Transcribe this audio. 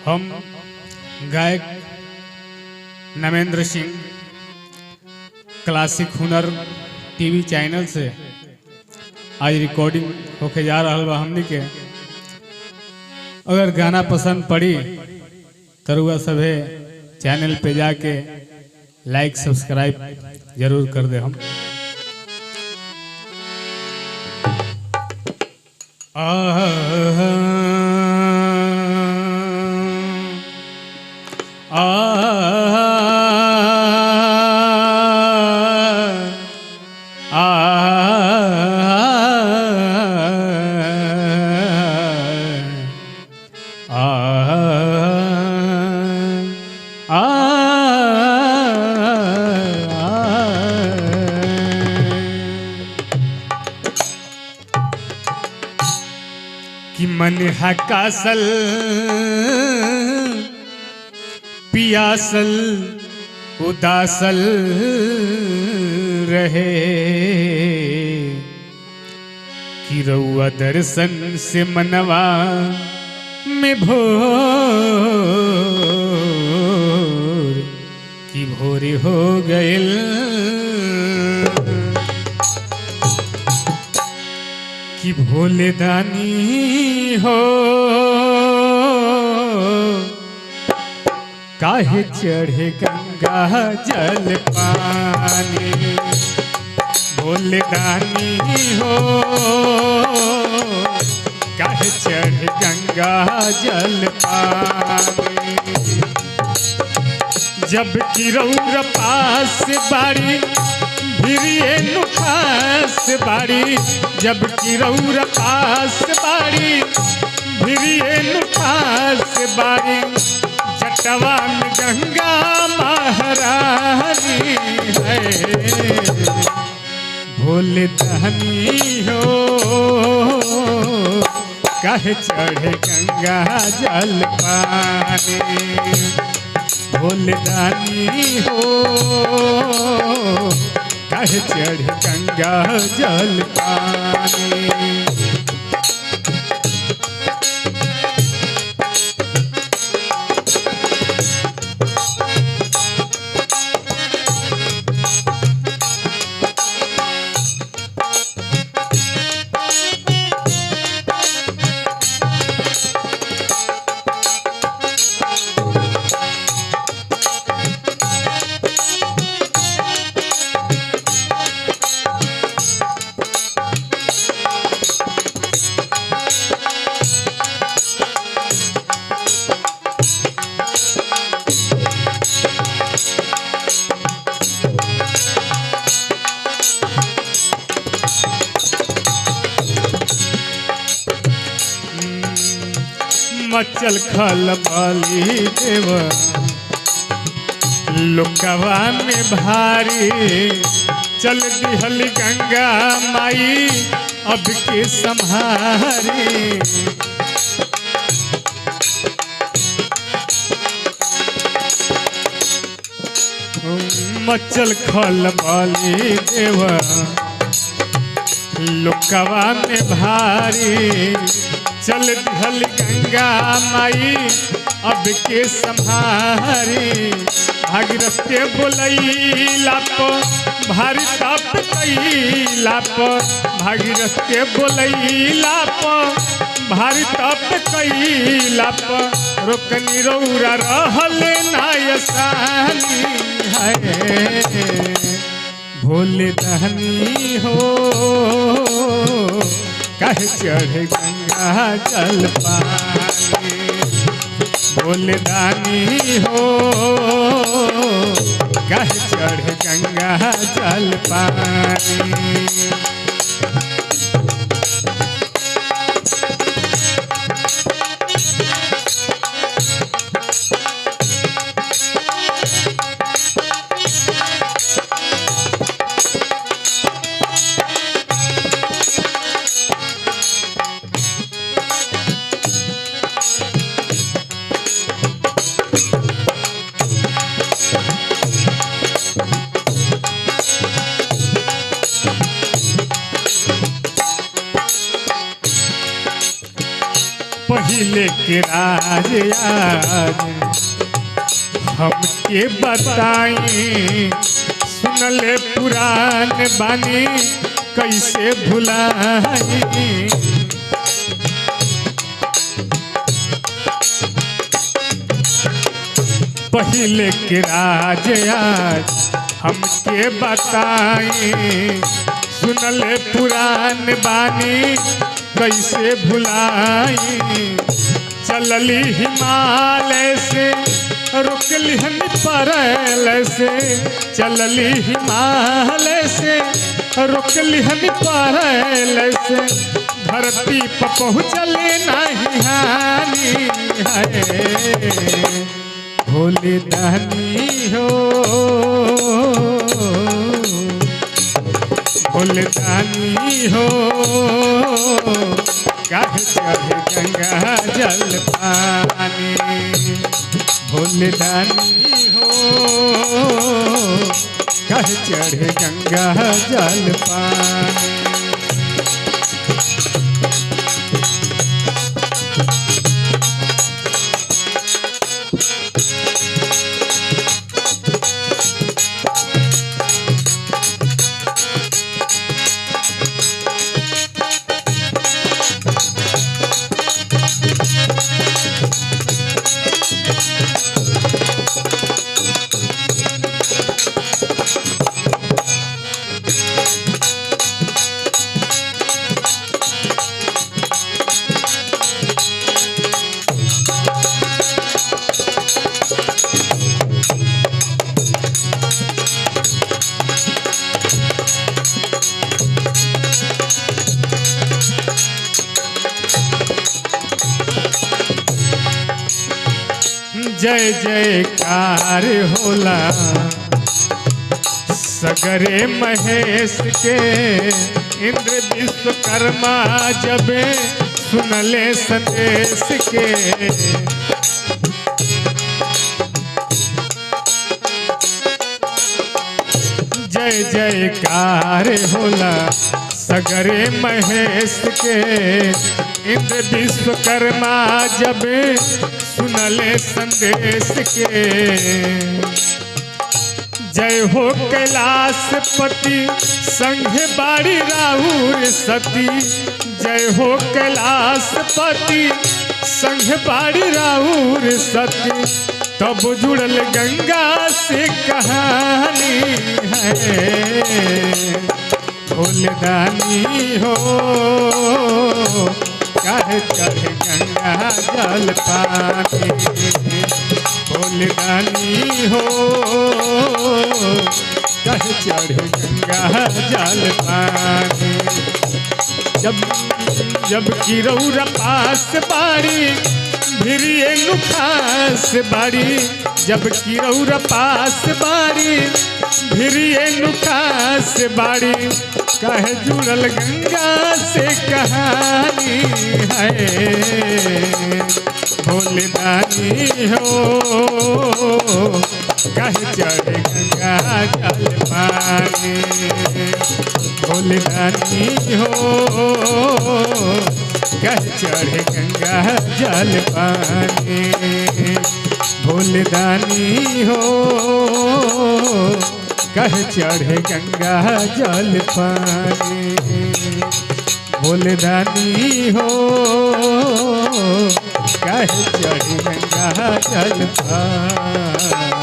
हम गायक नमेंद्र सिंह क्लासिक हुनर टीवी चैनल से आज रिकॉर्डिंग होके जा रहा बा। हमनी के अगर गाना पसंद पड़ी तो रुआ सभे चैनल पे जाके लाइक सब्सक्राइब जरूर कर दे। हम कि मन हकासल पियासल उदासल रहे कि रउआ दर्शन से मनवा में भोर की भोरे हो गइल। कि भोले दानी हो काहे चढ़े गंगा जल पानी। भोले दानी हो काहे चढ़े गंगा जल पानी। जब किरौर पास बाड़ी भिरिये नुखास बाड़ी। जब किरौर पास बाड़ी भिरिये नुखास बाड़ी। जटवा में गंगा महारानी है। भोले दानी हो काहे चढ़े गंगा जल पानी। भोले दानी हो काहे चढ़े गंगा जल पानी। मचल खलबली देवा लोकवा में भारी। चल दिहल गंगा माई अब के संहारी। मचल खलबली देवा लोकवा में भारी। चल दिहल गंगा माई अब के संहारी। भागीरथ के बोलैला प भारी तप कैला प। भागीरथ के बोलैला प भारी तप कैला प। रोकनी रौरा रहल नायसानी है। भोले दानी हो काहे चढ़े गंगा जल पानी। भोले दानी हो काहे चढ़े गंगा जल पानी। पहले के राज आज हमके बताई, सुनले पुराण बानी कैसे भुलाई। पहले के राज आज हमके बताई, सुनले पुराण बानी कैसे भुलाई। चलली हिमालय से रुकली हन परल से, चलली हिमालय से रुकली हन परल से, धरती पर पहुँचले नहीं हानि है। भोले दानी हो, भोले दानी हो, काहे चढ़े गंगा जल पानी। भोले दानी हो, काहे चढ़े गंगा जल पानी। जय जयकार होला सगरे महेश के, इंद्र विश्वकर्मा जब सुनले संदेश के। जय जयकार होला सगरे महेश के, इंद्र विश्वकर्मा जब सुनले संदेश के। जय हो कैलाशपति संघ बाड़ी राहुर सती, जय हो कैलाशपति संघ बाड़ी राहुर सती। तब जुड़ल गंगा से कहानी है। भोले दानी हो, काहे चढ़े गंगा जल पानी। भोले दानी हो, काहे चढ़े गंगा जल पानी। जब गिरौरा पास बाड़ी भिरिये नुखास बाड़ी, जब गिरौरा पास बाड़ी भिरिये नुखास बाड़ी। काहे जुड़ल गंगा से कहानी है। भोले दानी हो, काहे चढ़े गंगा जल पानी। भोले दानी हो, काहे चढ़े गंगा जल पानी। भोले दानी हो, काहे चढ़े गंगा जल पानी। भोले दानी हो, काहे चढ़े गंगा जल पानी।